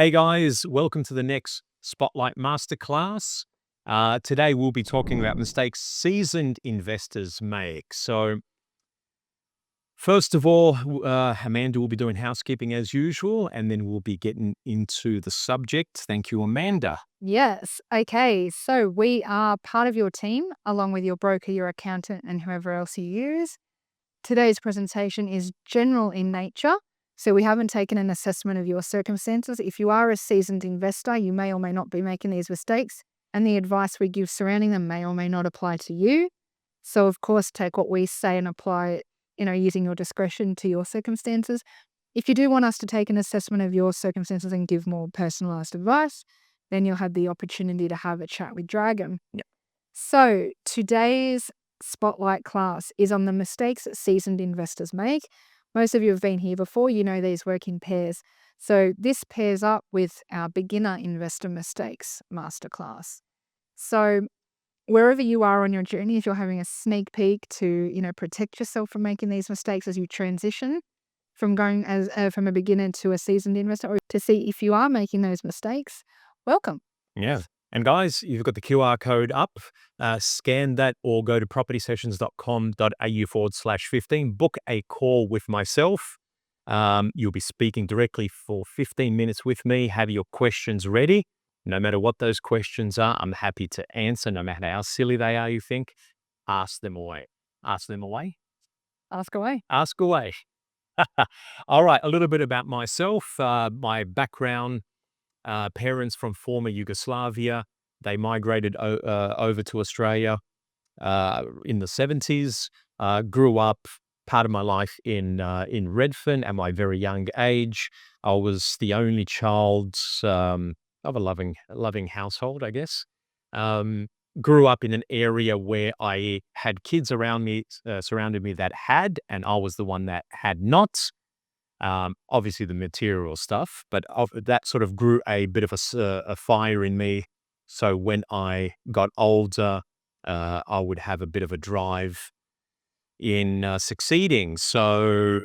Hey guys, welcome to the next Spotlight Masterclass. Today we'll be talking about mistakes seasoned investors make. So, first of all, Amanda will be doing housekeeping as usual, and then we'll be getting into the subject. Thank you, Amanda. Yes. Okay. So we are part of your team, along with your broker, your accountant, and whoever else you use. Today's presentation is general in nature. So we haven't taken an assessment of your circumstances. If you are a seasoned investor, you may or may not be making these mistakes, and the advice we give surrounding them may or may not apply to you. So, of course, take what we say and apply it, using your discretion to your circumstances. If you do want us to take an assessment of your circumstances and give more personalized advice, then you'll have the opportunity to have a chat with Dragan. Yep. So today's spotlight class is on the mistakes that seasoned investors make. Most of you have been here before, you know these work in pairs. So this pairs up with our beginner investor mistakes masterclass. So wherever you are on your journey, if you're having a sneak peek to, protect yourself from making these mistakes as you transition from going as from a beginner to a seasoned investor, or to see if you are making those mistakes, welcome. Yeah. And guys, you've got the QR code up. Scan that or go to propertysessions.com.au/15. Book a call with myself. You'll be speaking directly for 15 minutes with me. Have your questions ready. No matter what those questions are, I'm happy to answer, no matter how silly they are, you think. Ask them away. Ask them away? Ask away. Ask away. All right, a little bit about myself. My background, parents from former Yugoslavia. They migrated over to Australia in the 70s. Grew up part of my life in Redfern at my very young age. I was the only child of a loving household, I guess. Grew up in an area where I had kids around me, surrounded me that had, and I was the one that had not. Obviously the material stuff, but that sort of grew a bit of a fire in me. So when I got older, I would have a bit of a drive in succeeding. So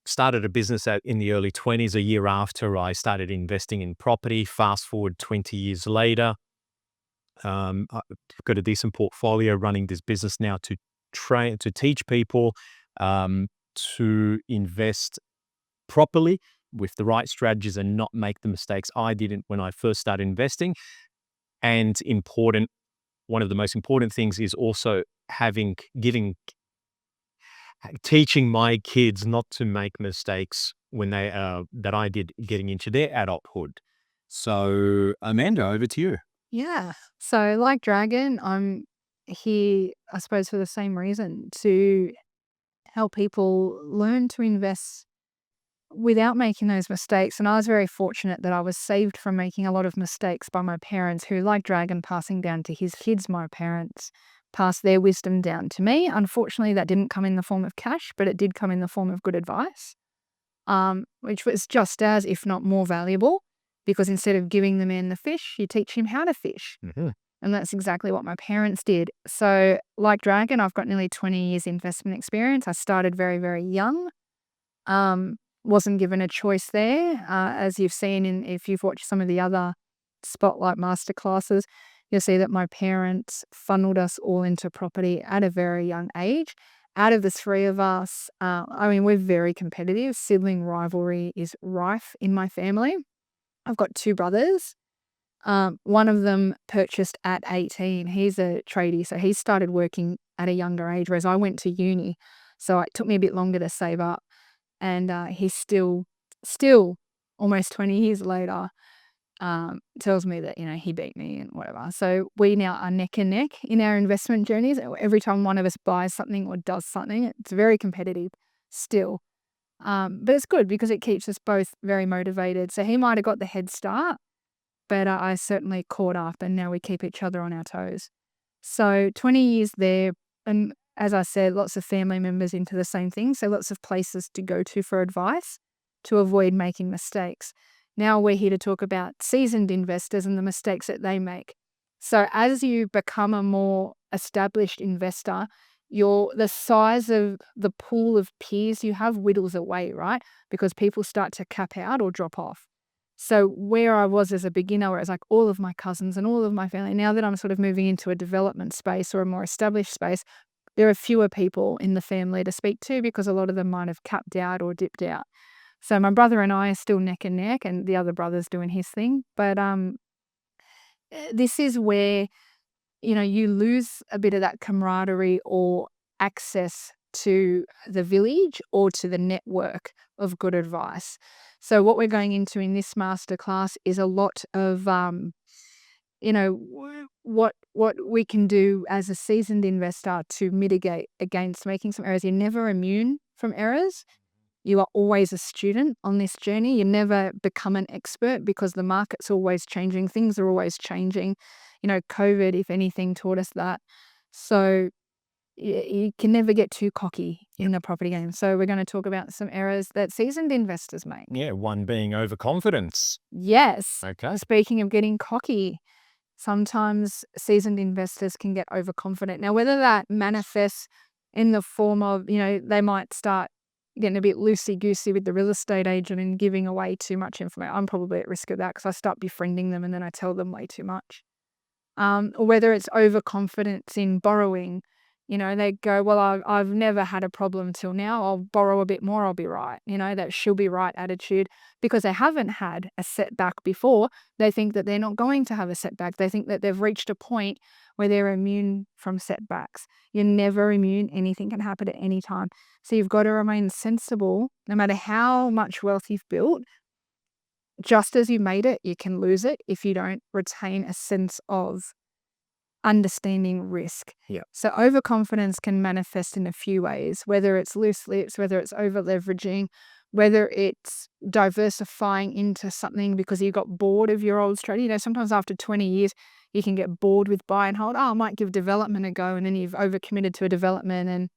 started a business in the early 20s. A year after I started investing in property. Fast forward 20 years later, I've got a decent portfolio running this business now to teach people to invest properly with the right strategies and not make the mistakes I didn't when I first started investing. And one of the most important things is also teaching my kids not to make mistakes when that I did getting into their adulthood. So, Amanda, over to you. Yeah. So, like Dragan, I'm here, I suppose, for the same reason, to help people learn to invest without making those mistakes. And I was very fortunate that I was saved from making a lot of mistakes by my parents, who, like Dragan passing down to his kids, my parents passed their wisdom down to me. Unfortunately, that didn't come in the form of cash, but it did come in the form of good advice, which was just as, if not more valuable, because instead of giving the man the fish, you teach him how to fish. Mm-hmm. And that's exactly what my parents did. So, like Dragan, I've got nearly 20 years investment experience. I started very, very young. Wasn't given a choice there. As you've seen, if you've watched some of the other Spotlight masterclasses, you'll see that my parents funneled us all into property at a very young age. Out of the three of us, we're very competitive. Sibling rivalry is rife in my family. I've got two brothers. One of them purchased at 18. He's a tradie, so he started working at a younger age, whereas I went to uni. So it took me a bit longer to save up. And he's still almost 20 years later, tells me that, he beat me and whatever. So we now are neck and neck in our investment journeys. Every time one of us buys something or does something, it's very competitive still. But it's good because it keeps us both very motivated. So he might have got the head start, but I certainly caught up, and now we keep each other on our toes. So 20 years there, and as I said, lots of family members into the same thing. So lots of places to go to for advice to avoid making mistakes. Now we're here to talk about seasoned investors and the mistakes that they make. So as you become a more established investor, the size of the pool of peers you have whittles away, right? Because people start to cap out or drop off. So where I was as a beginner, where it's like all of my cousins and all of my family, now that I'm sort of moving into a development space or a more established space, there are fewer people in the family to speak to because a lot of them might have capped out or dipped out. So my brother and I are still neck and neck, and the other brother's doing his thing. But this is where, you lose a bit of that camaraderie or access to the village or to the network of good advice. So what we're going into in this masterclass is a lot of what we can do as a seasoned investor to mitigate against making some errors. You're never immune from errors. You are always a student on this journey. You never become an expert because the market's always changing. Things are always changing. COVID, if anything, taught us that. So you can never get too cocky in the property game. So we're going to talk about some errors that seasoned investors make. Yeah, one being overconfidence. Yes. Okay. Speaking of getting cocky, sometimes seasoned investors can get overconfident. Now, whether that manifests in the form of, they might start getting a bit loosey-goosey with the real estate agent and giving away too much information. I'm probably at risk of that because I start befriending them and then I tell them way too much. Or whether it's overconfidence in borrowing. They go, well, I've never had a problem till now. I'll borrow a bit more, I'll be right. That she'll be right attitude. Because they haven't had a setback before, they think that they're not going to have a setback. They think that they've reached a point where they're immune from setbacks. You're never immune. Anything can happen at any time. So you've got to remain sensible no matter how much wealth you've built. Just as you made it, you can lose it if you don't retain a sense of understanding risk. Yeah. So overconfidence can manifest in a few ways, whether it's loose lips, whether it's over leveraging, whether it's diversifying into something because you got bored of your old strategy. Sometimes after 20 years, you can get bored with buy and hold. I might give development a go, and then you've overcommitted to a development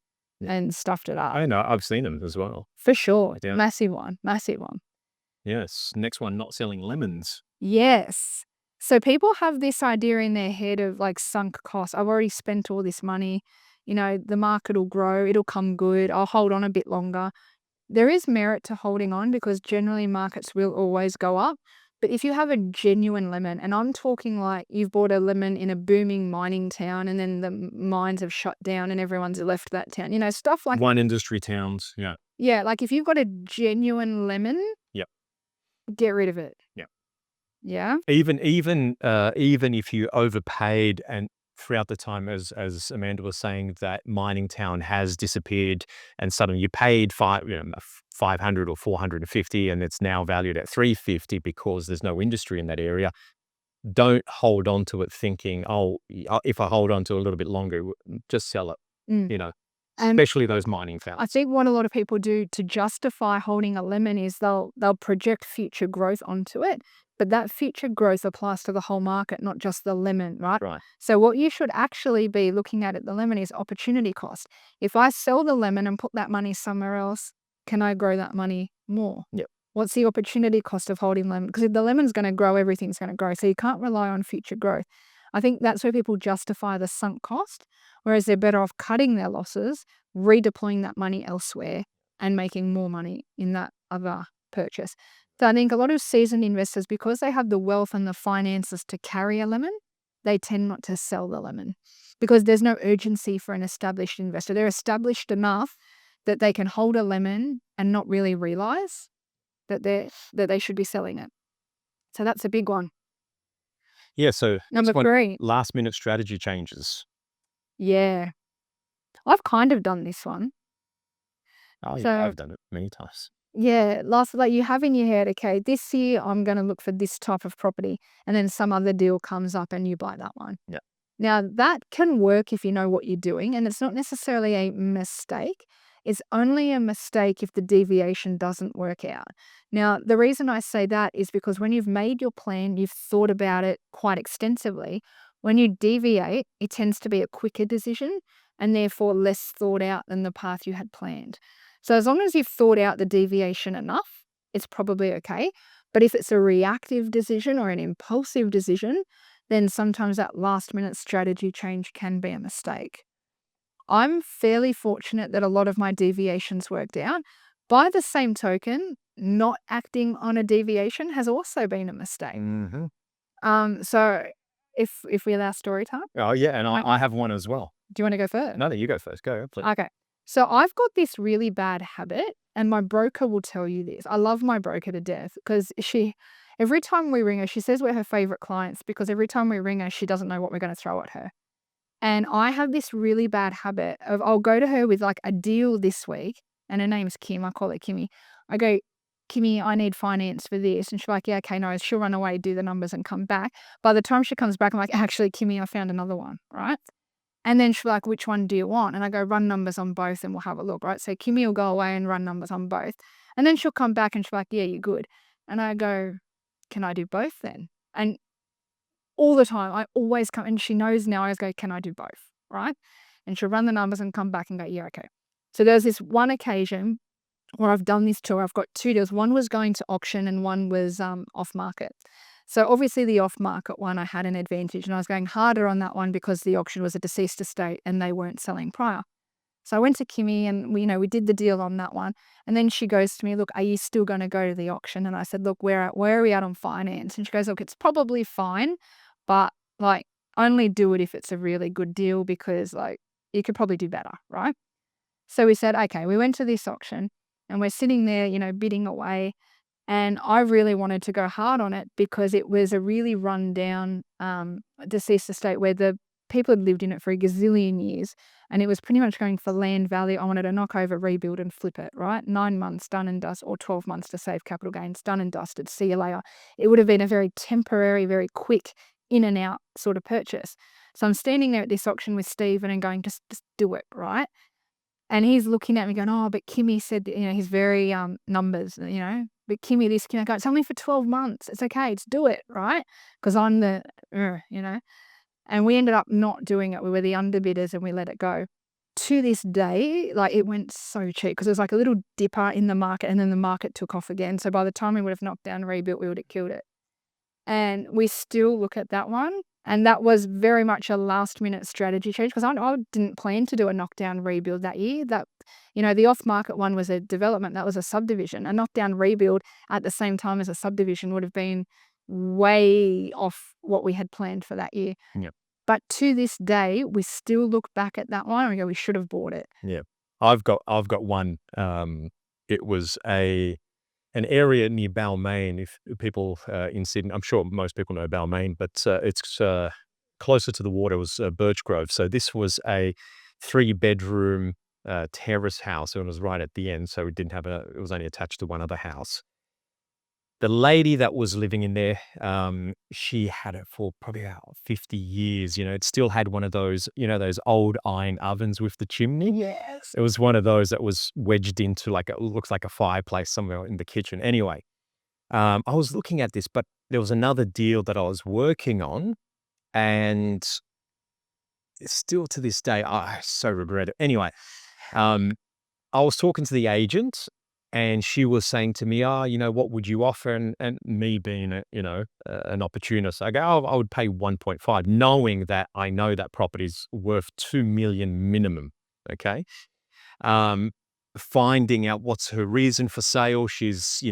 and stuffed it up. I know, I've seen them as well. For sure. Yeah. Massive one. Yes. Next one, not selling lemons. Yes. So people have this idea in their head of like sunk costs. I've already spent all this money. The market will grow. It'll come good. I'll hold on a bit longer. There is merit to holding on because generally markets will always go up. But if you have a genuine lemon, and I'm talking like you've bought a lemon in a booming mining town and then the mines have shut down and everyone's left that town, stuff like One industry towns. Yeah. Yeah, like if you've got a genuine lemon, Yep. get rid of it. Yep. Yeah. Even if you overpaid and throughout the time, as Amanda was saying, that mining town has disappeared and suddenly you paid 500 or 450 and it's now valued at 350 because there's no industry in that area. Don't hold on to it thinking, if I hold on to it a little bit longer, just sell it, And especially those mining towns. I think what a lot of people do to justify holding a lemon is they'll project future growth onto it. But that future growth applies to the whole market, not just the lemon, right? Right. So what you should actually be looking at the lemon is opportunity cost. If I sell the lemon and put that money somewhere else, can I grow that money more? Yep. What's the opportunity cost of holding lemon? Because if the lemon's going to grow, everything's going to grow. So you can't rely on future growth. I think that's where people justify the sunk cost, whereas they're better off cutting their losses, redeploying that money elsewhere, and making more money in that other purchase. So I think a lot of seasoned investors, because they have the wealth and the finances to carry a lemon, they tend not to sell the lemon because there's no urgency for an established investor. They're established enough that they can hold a lemon and not really realize that they should be selling it. So that's a big one. Yeah. So Number 3. last minute strategy changes. Yeah. I've kind of done this one. Oh, yeah, So I've done it many times. yeah, you have in your head, okay, this year I'm going to look for this type of property, and then some other deal comes up and you buy that one. Yeah. Now that can work if you know what you're doing, and it's not necessarily a mistake. It's only a mistake if the deviation doesn't work out. Now, the reason I say that is because when you've made your plan, you've thought about it quite extensively. When you deviate, it tends to be a quicker decision and therefore less thought out than the path you had planned. So as long as you've thought out the deviation enough, it's probably okay. But if it's a reactive decision or an impulsive decision, then sometimes that last minute strategy change can be a mistake. I'm fairly fortunate that a lot of my deviations worked out. By the same token, not acting on a deviation has also been a mistake. Mhm. So if we allow story time, Oh, yeah, and I I have one as well. do you wanna go first? No, no, you go first. Go, please. Okay. So I've got this really bad habit, and my broker will tell you this. I love my broker to death because every time we ring her, she says we're her favorite clients because every time we ring her, she doesn't know what we're going to throw at her. And I have this really bad habit of I'll go to her with like a deal this week, and her name's Kim. I call her Kimmy. I go, Kimmy, I need finance for this. And she's like, yeah, okay, no. She'll run away, do the numbers, and come back. By the time she comes back, I'm like, actually, Kimmy, I found another one, right? And then she'll be like, which one do you want? And I go, run numbers on both and we'll have a look, right? So Kimmy will go away and run numbers on both. And then she'll come back and she'll be like, yeah, you're good. And I go, can I do both then? And all the time, I always come, and she knows now, I always go, can I do both, right? And she'll run the numbers and come back and go, yeah, okay. So there's this one occasion where I've done this tour. I've got two deals. One was going to auction and one was off market. So obviously the off market one, I had an advantage, and I was going harder on that one because the auction was a deceased estate and they weren't selling prior. So I went to Kimmy and we did the deal on that one. And then she goes to me, look, are you still going to go to the auction? And I said, look, where are we at on finance? And she goes, look, it's probably fine, but like only do it if it's a really good deal because like you could probably do better, right? So we said, okay, we went to this auction and we're sitting there, bidding away. And I really wanted to go hard on it because it was a really run-down, deceased estate where the people had lived in it for a gazillion years, and it was pretty much going for land value. I wanted to knock over, rebuild, and flip it, right? 9 months, done and dust, or 12 months to save capital gains, done and dusted, see you later. It would have been a very temporary, very quick in and out sort of purchase. So I'm standing there at this auction with Stephen and going, just do it, right? And he's looking at me going, "Oh, but Kimmy said that," he's very, numbers, "But Kimmy this, Kimmy" I go, "It's only for 12 months. It's okay. Just do it," right? Because 'Cause I'm the, you know? And we ended up not doing it. We were the underbidders and we let it go. To this day, like, it went so cheap because it was like a little dipper in the market and then the market took off again. So by the time we would have knocked down and rebuilt, we would have killed it. And we still look at that one, and that was very much a last-minute strategy change because I didn't plan to do a knockdown rebuild that year. The off-market one was a development, that was a subdivision. A knockdown rebuild at the same time as a subdivision would have been way off what we had planned for that year. Yep. But to this day, we still look back at that one and we go, "We should have bought it." Yeah. I've got one. It was an area near Balmain. If people in Sydney, I'm sure most people know Balmain, but it's closer to the water was Birchgrove. So this was a 3-bedroom terrace house, and it was right at the end. So it didn't have it was only attached to one other house. The lady that was living in there, she had it for probably about 50 years. It still had one of those, those old iron ovens with the chimney. Yes. It was one of those that was wedged into like looks like a fireplace somewhere in the kitchen. Anyway, I was looking at this, but there was another deal that I was working on, and still to this day, I so regret it. Anyway, um, I was talking to the agent, and she was saying to me, "Oh, what would you offer?" And me being an opportunist, I go, "Oh, I would pay 1.5, knowing that I know that property's worth 2 million minimum." Okay. Um, Finding out what's her reason for sale. She's,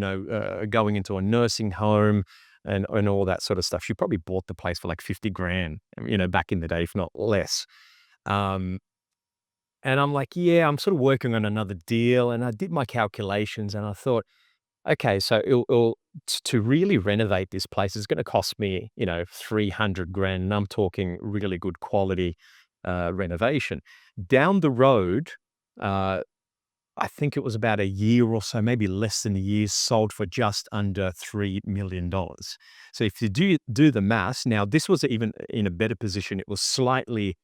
going into a nursing home and all that sort of stuff. She probably bought the place for like 50 grand, back in the day, if not less. Um, and I'm like, yeah, I'm sort of working on another deal. And I did my calculations and I thought, okay, so to really renovate this place is going to cost me, 300 grand. And I'm talking really good quality renovation. Down the road, uh, I think it was about a year or so, maybe less than a year, sold for just under $3 million. So if you do the maths, now this was even in a better position. It was slightly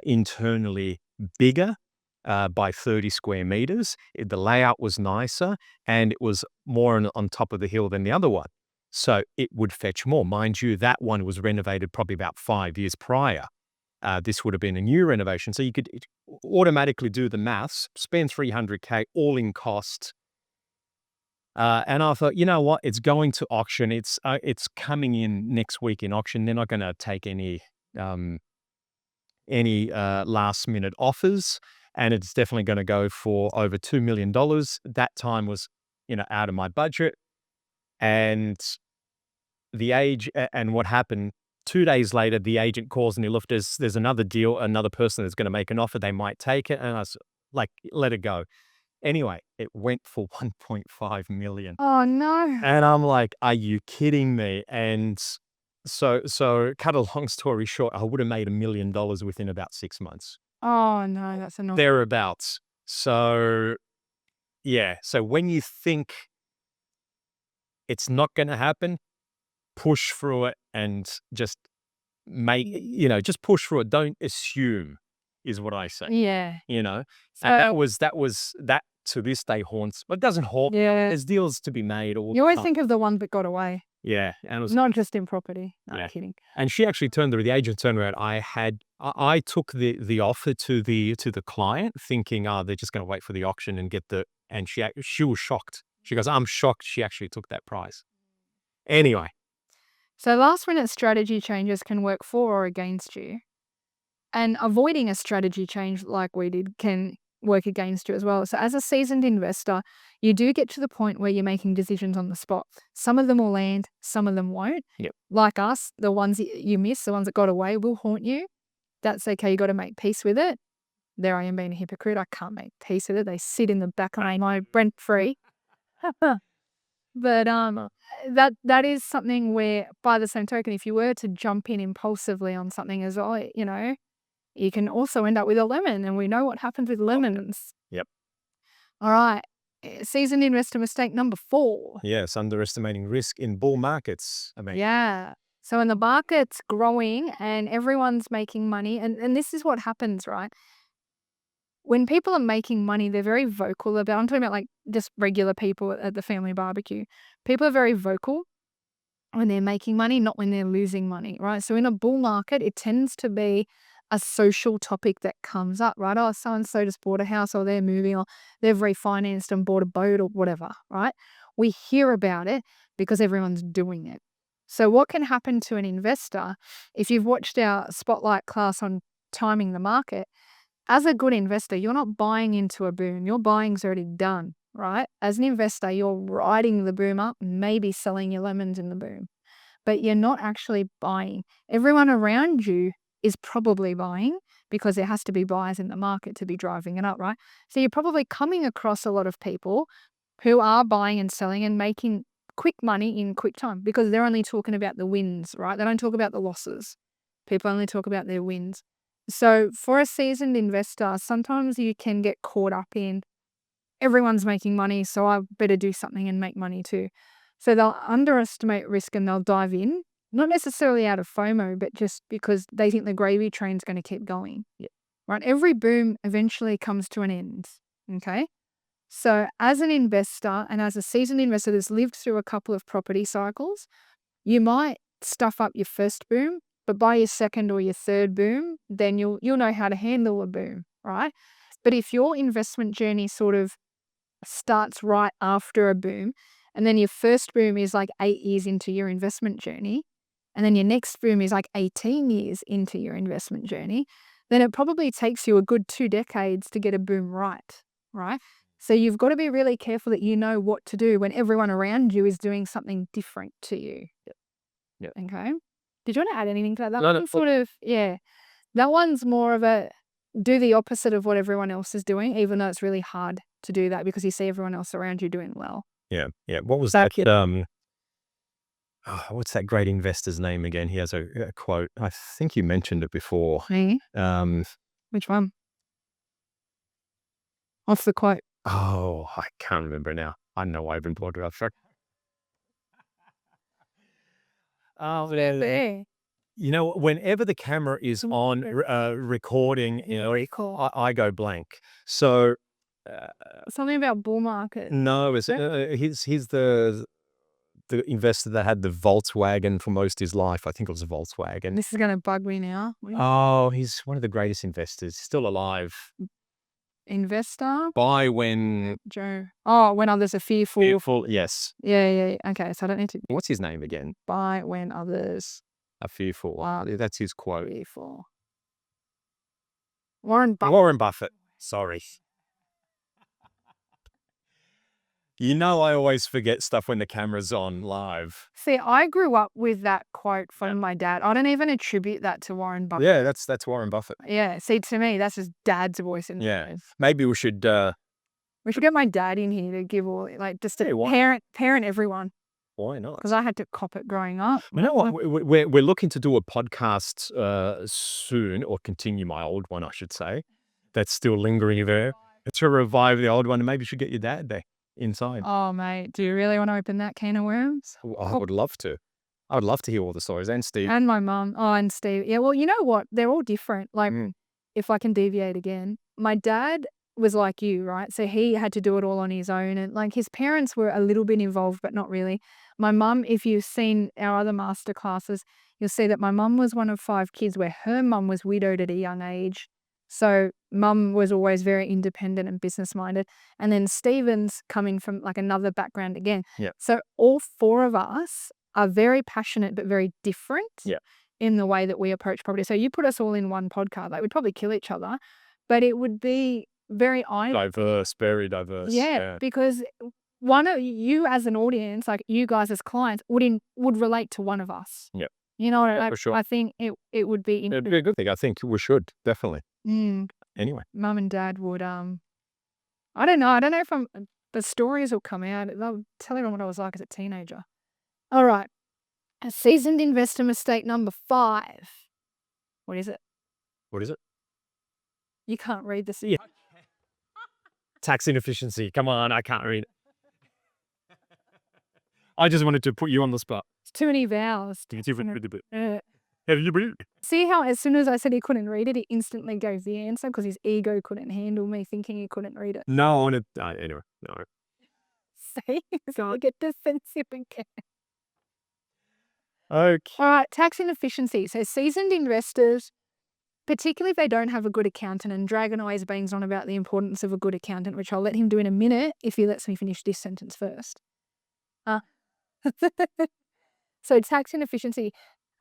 internally bigger by 30 square meters. The layout was nicer, and it was more on top of the hill than the other one. So it would fetch more. Mind you, that one was renovated probably about 5 years prior. This would have been a new renovation. So you could automatically do the maths, spend 300K all in cost. And I thought, you know what? It's going to auction. It's coming in next week in auction. They're not going to take um, any last minute offers, and it's definitely going to go for over $2 million. That time was out of my budget. And and what happened 2 days later, the agent calls and he looked, there's another deal, another person that's going to make an offer. They might take it. And I was like, let it go. Anyway, it went for 1.5 million. Oh, no. And I'm like, are you kidding me? And so cut a long story short, I would have made $1 million within about 6 months, Oh, no, that's annoying. thereabouts. So yeah. So when you think it's not going to happen, push through it and just just push through it. Don't assume is what I say, Yeah. and So that to this day haunts, but it doesn't haunt. yeah. There's deals to be made all You the always time. think of the ones that got away, Yeah. And it was, not just in property. No, Yeah. kidding. and she actually the agent turned around. I took the offer to the client thinking, oh, they're just going to wait for the auction and and she was shocked. She goes, I'm shocked she actually took that price. Anyway. So last-minute strategy changes can work for or against you, and avoiding a strategy change like we did can work against you as well. So as a seasoned investor, you do get to the point where you're making decisions on the spot. Some of them will land, some of them won't. Yep. Like us, the ones that you miss, the ones that got away will haunt you. That's okay. You got to make peace with it. There I am being a hypocrite. I can't make peace with it. They sit in the back of my mind rent free. But that is something where, by the same token, if you were to jump in impulsively on something as well, you can also end up with a lemon, and we know what happens with lemons. Yep. All right. Seasoned investor mistake number 4. Yes, underestimating risk in bull markets. I mean, Yeah. So when the market's growing and everyone's making money, and this is what happens, right? When people are making money, they're very vocal about, I'm talking about like just regular people at the family barbecue. People are very vocal when they're making money, not when they're losing money, right? So in a bull market, it tends to be a social topic that comes up, right? Oh, so-and-so just bought a house, or they're moving, or they've refinanced and bought a boat or whatever, right? We hear about it because everyone's doing it. So what can happen to an investor if you've watched our spotlight class on timing the market? As a good investor, you're not buying into a boom. Your buying's already done, right? As an investor, you're riding the boom up, maybe selling your lemons in the boom, but you're not actually buying. Everyone around you is probably buying because there has to be buyers in the market to be driving it up, right? So you're probably coming across a lot of people who are buying and selling and making quick money in quick time because they're only talking about the wins, right? They don't talk about the losses. People only talk about their wins. So for a seasoned investor, sometimes you can get caught up in everyone's making money, so I better do something and make money too. So they'll underestimate risk and they'll dive in, not necessarily out of FOMO, but just because they think the gravy train's going to keep going. Yeah. Right? Every boom eventually comes to an end. Okay. So as an investor and as a seasoned investor that's lived through a couple of property cycles, you might stuff up your first boom, but by your second or your third boom, then you'll know how to handle a boom, right? But if your investment journey sort of starts right after a boom, and then your first boom is like 8 years into your investment journey, and then your next boom is like 18 years into your investment journey, then it probably takes you a good 2 decades to get a boom right, right? So you've got to be really careful that you know what to do when everyone around you is doing something different to you. Yeah. Okay. Did you want to add anything to that? That No, no, one's sort of, yeah. That one's more of a do the opposite of what everyone else is doing, even though it's really hard to do that because you see everyone else around you doing well. yeah, yeah. What was that? What's that great investor's name again? He has a quote. I think you mentioned it before. Me? Um, Which one? What's the quote? oh, I can't remember now. I know I've been talking about. Oh, There. whenever the camera is on recording, Very cool. I go blank. So Something about bull market. no, he's the investor that had the Volkswagen for most of his life. I think it was a Volkswagen. This is going to bug me now. Oh, he's one of the greatest investors. Still alive. Investor? Buy when Joe. Oh, when others are fearful. fearful. Yes. Yeah. Okay, so I don't need to What's his name again? buy when others A fearful. Wow. That's his quote. fearful. Warren Buffett. Warren Buffett. Sorry. I always forget stuff when the camera's on live. See, I grew up with that quote from my dad. I don't even attribute that to Warren Buffett. Yeah, that's Warren Buffett. Yeah, see, to me, that's just dad's voice in Yeah. there. Maybe we should, We should get my dad in here to give all, like, just to Hey, why parent everyone, why not? because I had to cop it growing up. You know what? We're looking to do a podcast, soon, or continue my old one, I should say, that's still lingering there, to revive the old one, and maybe you should get your dad there inside. Oh, mate, do you really want to open that can of worms? I would love to. I would love to hear all the stories, and Steve. And my mum. Oh, and Steve. Yeah, well, you know what? They're all different. Like, Mm. if I can deviate again, my dad was like you, right? So he had to do it all on his own. And like his parents were a little bit involved, but not really. My mum, if you've seen our other master classes, you'll see that my mum was one of 5 kids where her mum was widowed at a young age. So mum was always very independent and business minded. And then Stephen's coming from like another background again. Yeah. So all 4 of us are very passionate but very different Yeah. in the way that we approach property. So you put us all in one podcast, like we'd probably kill each other, but it would be very Diverse, very diverse. yeah, because one of you as an audience, like you guys as clients, would relate to one of us. Yep. You know, Yeah, for sure. I think it would be It'd be a good thing. I think we should, definitely. Anyway. Mum and dad would I don't know if the stories will come out. They'll tell everyone what I was like as a teenager. All right. A seasoned investor mistake number 5. What is it? What is it? You can't read this. Yeah. Tax inefficiency. Come on, I can't read it. I just wanted to put you on the spot. It's too many vowels. See how as soon as I said he couldn't read it, he instantly gave the answer because his ego couldn't handle me thinking he couldn't read it. No, I want to. Anyway, no. See, so I get defensive again. Okay. All right, tax inefficiency. So seasoned investors, particularly if they don't have a good accountant, and Dragan always bangs on about the importance of a good accountant, which I'll let him do in a minute if he lets me finish this sentence first. So tax inefficiency.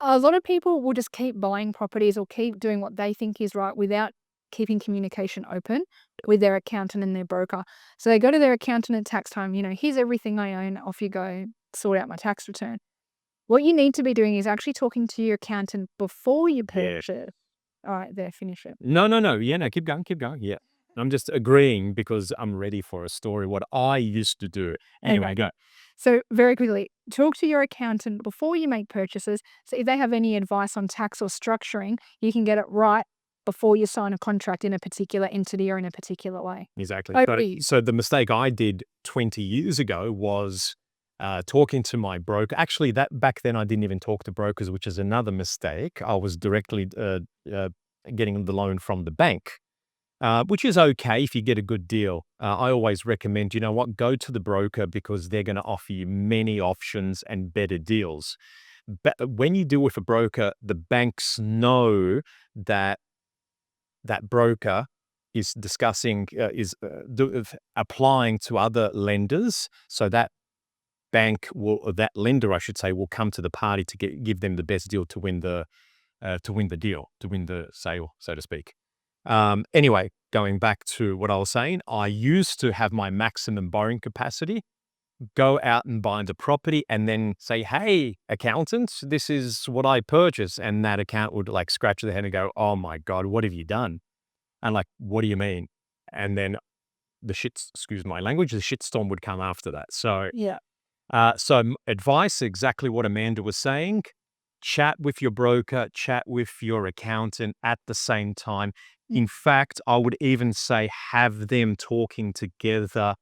A lot of people will just keep buying properties or keep doing what they think is right without keeping communication open with their accountant and their broker. So they go to their accountant at tax time, here's everything I own, off you go, sort out my tax return. What you need to be doing is actually talking to your accountant before you purchase. All right, there, finish it. No. Yeah, no, keep going. Yeah. I'm just agreeing because I'm ready for a story, what I used to do. Anyway, Okay. go. So very quickly, talk to your accountant before you make purchases. So if they have any advice on tax or structuring, you can get it right before you sign a contract in a particular entity or in a particular way. Exactly. Agree. So the mistake I did 20 years ago was talking to my broker. Actually, that back then I didn't even talk to brokers, which is another mistake. I was directly getting the loan from the bank, which is okay if you get a good deal. I always recommend, go to the broker because they're going to offer you many options and better deals. But when you deal with a broker, the banks know that that broker is discussing, applying to other lenders. So that that lender, I should say, will come to the party to give them the best deal to win the sale, so to speak. Anyway, going back to what I was saying, I used to have my maximum borrowing capacity, go out and buy the property and then say, hey, accountant, this is what I purchased. And that accountant would like scratch their head and go, oh my God, what have you done? And like, what do you mean? And then excuse my language, the shitstorm would come after that. So, Yeah. Advice, exactly what Amanda was saying. Chat with your broker, chat with your accountant at the same time. In fact, I would even say have them talking together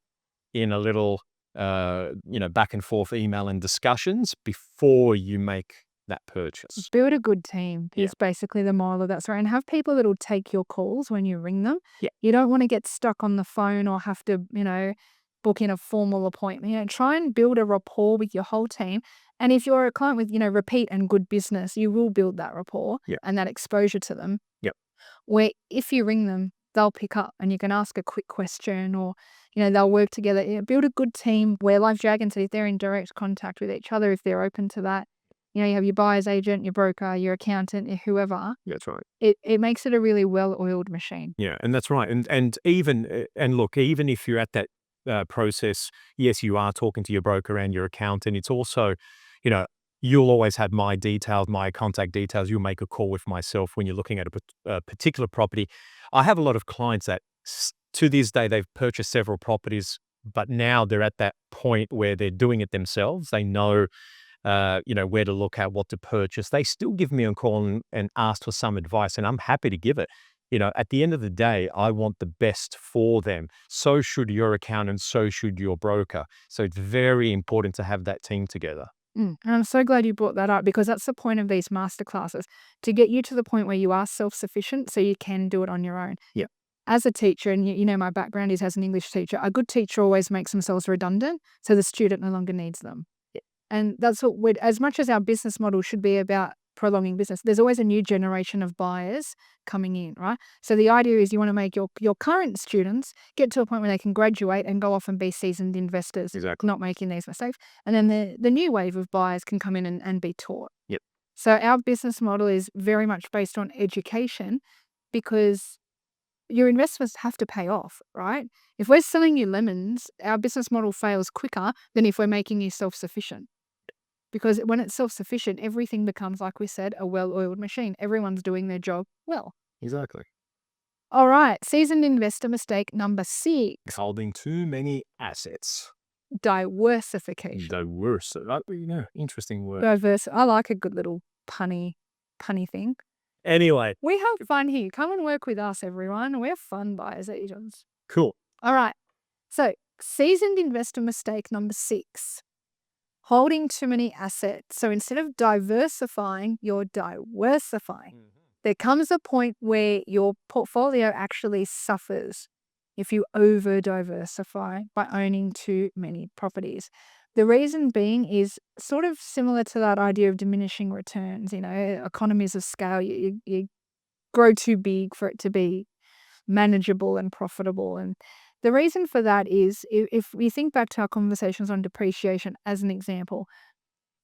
in a little, back and forth email and discussions before you make that purchase. Build a good team is basically the moral of that story. And have people that will take your calls when you ring them. Yeah. You don't want to get stuck on the phone or have to, book in a formal appointment. Try and build a rapport with your whole team. And if you're a client with, repeat and good business, you will build that rapport and that exposure to them. Yep. Where if you ring them, they'll pick up and you can ask a quick question or, they'll work together. Build a good team where, like Dragan said, if they're in direct contact with each other, if they're open to that, you have your buyer's agent, your broker, your accountant, whoever. That's right. It makes it a really well-oiled machine. Yeah, and that's right. And even look, even if you're at that process, yes, you are talking to your broker and your accountant. It's also, you know, you'll always have my details, my contact details. You'll make a call with myself when you're looking at a particular property. I have a lot of clients that to this day, they've purchased several properties, but now they're at that point where they're doing it themselves. They know, where to look at, what to purchase. They still give me a call and ask for some advice, and I'm happy to give it. At the end of the day, I want the best for them. So should your accountant, so should your broker. So it's very important to have that team together. And I'm so glad you brought that up because that's the point of these masterclasses, to get you to the point where you are self-sufficient so you can do it on your own. Yeah. As a teacher, and my background is as an English teacher, a good teacher always makes themselves redundant so the student no longer needs them. Yeah. And that's what as much as our business model should be about prolonging business, there's always a new generation of buyers coming in, right? So the idea is you want to make your current students get to a point where they can graduate and go off and be seasoned investors, Exactly. not making these mistakes. And then the new wave of buyers can come in and be taught. Yep. So our business model is very much based on education because your investments have to pay off, right? If we're selling you lemons, our business model fails quicker than if we're making you self-sufficient. Because when it's self-sufficient, everything becomes, like we said, a well-oiled machine. Everyone's doing their job well. Exactly. All right, seasoned investor mistake number 6, Holding too many assets. diversification. Diverse. Interesting word. I like a good little punny thing. Anyway, We have fun here. Come and work with us, everyone. We're fun buyers agents. cool. All right. So, seasoned investor mistake number 6, holding too many assets. So, instead of diversifying, you're diversifying. There comes a point where your portfolio actually suffers if you over diversify by owning too many properties. The reason being is sort of similar to that idea of diminishing returns, economies of scale. You grow too big for it to be manageable and profitable. And the reason for that is if we think back to our conversations on depreciation as an example,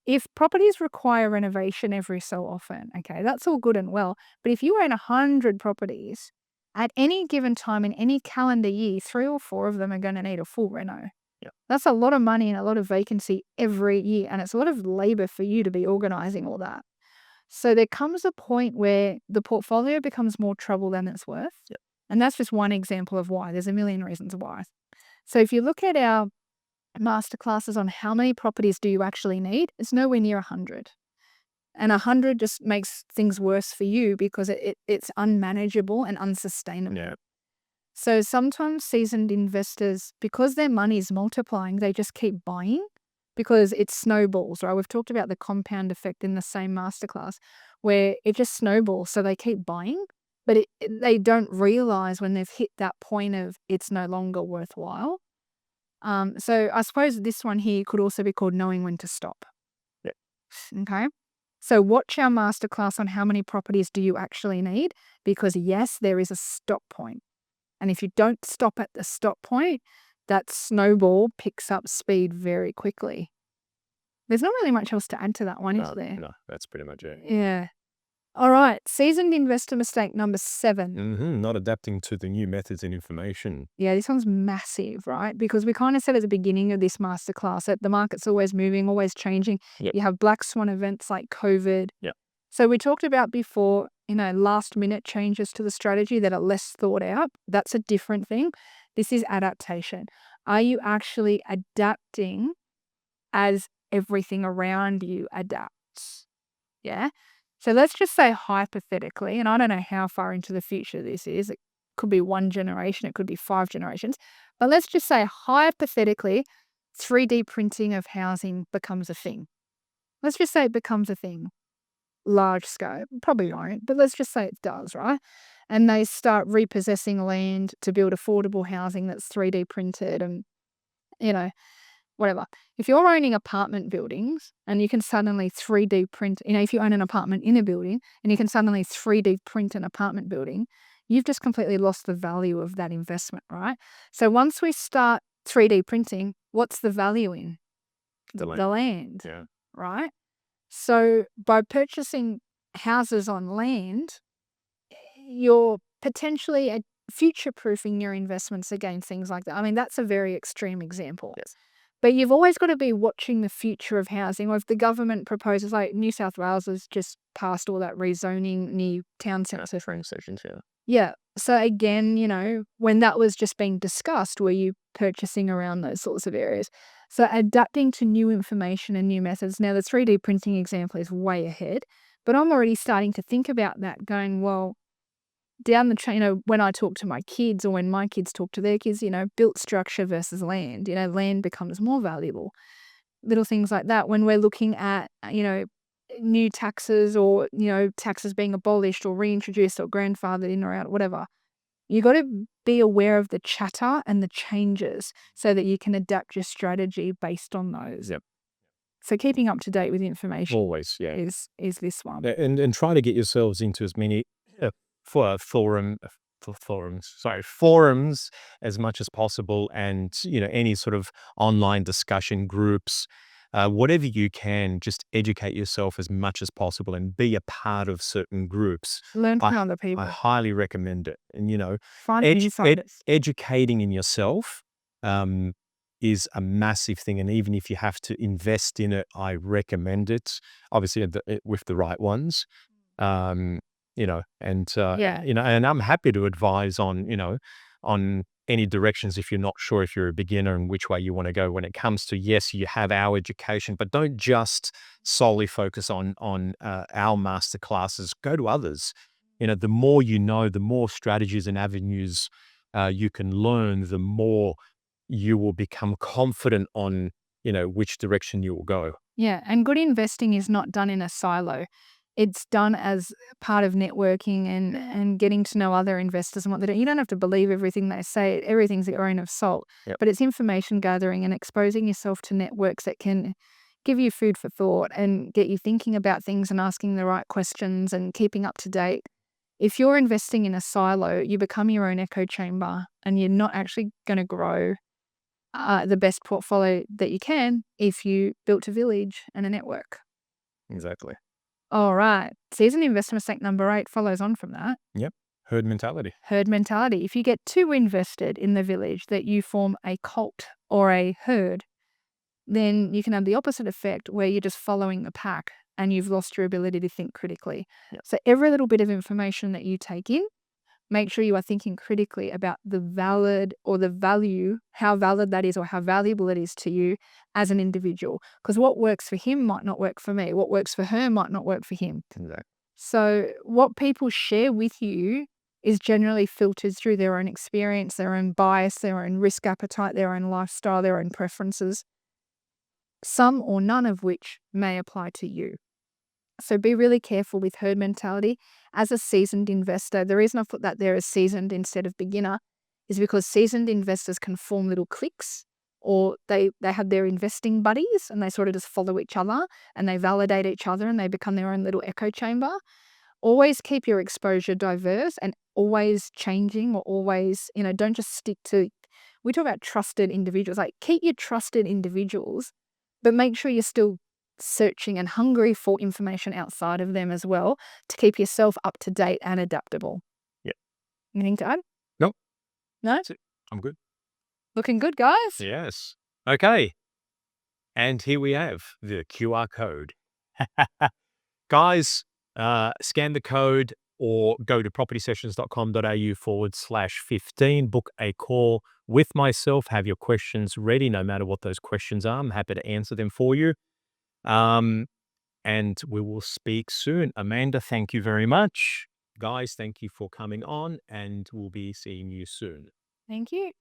if properties require renovation every so often, okay, that's all good and well. But if you own 100 properties, at any given time in any calendar year, 3 or 4 of them are going to need a full reno. Yeah. That's a lot of money and a lot of vacancy every year. And it's a lot of labor for you to be organizing all that. So there comes a point where the portfolio becomes more trouble than it's worth. Yeah. And that's just one example of why. There's a million reasons why. So if you look at our masterclasses on how many properties do you actually need, it's nowhere near 100. And 100 just makes things worse for you because it's unmanageable and unsustainable. Yeah. So sometimes seasoned investors, because their money is multiplying, they just keep buying because it snowballs, right? We've talked about the compound effect in the same masterclass where it just snowballs. So they keep buying, but they don't realize when they've hit that point of it's no longer worthwhile. So I suppose this one here could also be called knowing when to stop. Yeah. Okay. So watch our masterclass on how many properties do you actually need, because yes, there is a stop point. And if you don't stop at the stop point, that snowball picks up speed very quickly. There's not really much else to add to that one, is there? No, that's pretty much it. Yeah. All right. Seasoned investor mistake number 7. Not adapting to the new methods and information. Yeah, this one's massive, right? Because we kind of said at the beginning of this masterclass that the market's always moving, always changing. Yep. You have black swan events like COVID. Yep. So we talked about before, last minute changes to the strategy that are less thought out. That's a different thing. This is adaptation. Are you actually adapting as everything around you adapts? Yeah. So let's just say hypothetically, and I don't know how far into the future this is. It could be 1 generation, it could be 5 generations. But let's just say hypothetically, 3D printing of housing becomes a thing. Let's just say it becomes a thing. Large scale. Probably won't, but let's just say it does, right? And they start repossessing land to build affordable housing that's 3D printed and, whatever. If you're owning apartment buildings and you can suddenly 3D print, if you own an apartment in a building and you can suddenly 3D print an apartment building, you've just completely lost the value of that investment, right? So once we start 3D printing, what's the value in? The land, Yeah. right? So by purchasing houses on land, you're potentially future-proofing your investments against things like that. I mean, that's a very extreme example. Yes. But you've always got to be watching the future of housing, or if the government proposes, like New South Wales has just passed all that rezoning near town centres. Train stations, yeah. Yeah. So again, when that was just being discussed, were you purchasing around those sorts of areas? So adapting to new information and new methods. Now, the 3D printing example is way ahead, but I'm already starting to think about that, going, well, down the train, when I talk to my kids or when my kids talk to their kids, built structure versus land, land becomes more valuable. Little things like that. When we're looking at, new taxes or, taxes being abolished or reintroduced or grandfathered in or out, whatever, you got to be aware of the chatter and the changes so that you can adapt your strategy based on those. Yep. So keeping up to date with information Always, yeah. is this one. And try to get yourselves into as many for forums as much as possible, and any sort of online discussion groups, whatever you can, just educate yourself as much as possible and be a part of certain groups. Learn I from other I people. highly recommend it, and Find insiders. educating in yourself is a massive thing. And even if you have to invest in it, I recommend it. Obviously, with the right ones, um, Yeah. and I'm happy to advise on any directions if you're not sure, if you're a beginner, and which way you want to go when it comes to, yes, you have our education, but don't just solely focus on our master classes. Go to others. The more the more strategies and avenues you can learn, the more you will become confident on, which direction you will go. Yeah, and good investing is not done in a silo. It's done as part of networking and getting to know other investors and what they do. You don't have to believe everything they say. Everything's a grain of salt. Yep. But it's information gathering and exposing yourself to networks that can give you food for thought and get you thinking about things and asking the right questions and keeping up to date. If you're investing in a silo, you become your own echo chamber and you're not actually going to grow the best portfolio that you can if you built a village and a network. Exactly. All right. Seasoned investor mistake number 8 follows on from that. Yep. Herd mentality. Herd mentality. If you get too invested in the village that you form a cult or a herd, then you can have the opposite effect where you're just following the pack and you've lost your ability to think critically. Yep. So every little bit of information that you take in, make sure you are thinking critically about the valid or the value, how valid that is or how valuable it is to you as an individual. Because what works for him might not work for me. What works for her might not work for him. Exactly. So what people share with you is generally filtered through their own experience, their own bias, their own risk appetite, their own lifestyle, their own preferences, some or none of which may apply to you. So be really careful with herd mentality. As a seasoned investor, the reason I put that there as seasoned instead of beginner is because seasoned investors can form little cliques, or they have their investing buddies and they sort of just follow each other and they validate each other and they become their own little echo chamber. Always keep your exposure diverse and always changing, or always, don't just stick to, we talk about trusted individuals, like keep your trusted individuals, but make sure you're still searching and hungry for information outside of them as well to keep yourself up to date and adaptable. Yep. Anything to add? Nope. No? That's it. I'm good. Looking good, guys. Yes. Okay. And here we have the QR code. Guys, scan the code or go to propertysessions.com.au/15, book a call with myself, have your questions ready, no matter what those questions are. I'm happy to answer them for you. And we will speak soon. Amanda, thank you very much. Guys, thank you for coming on, and we'll be seeing you soon. Thank you.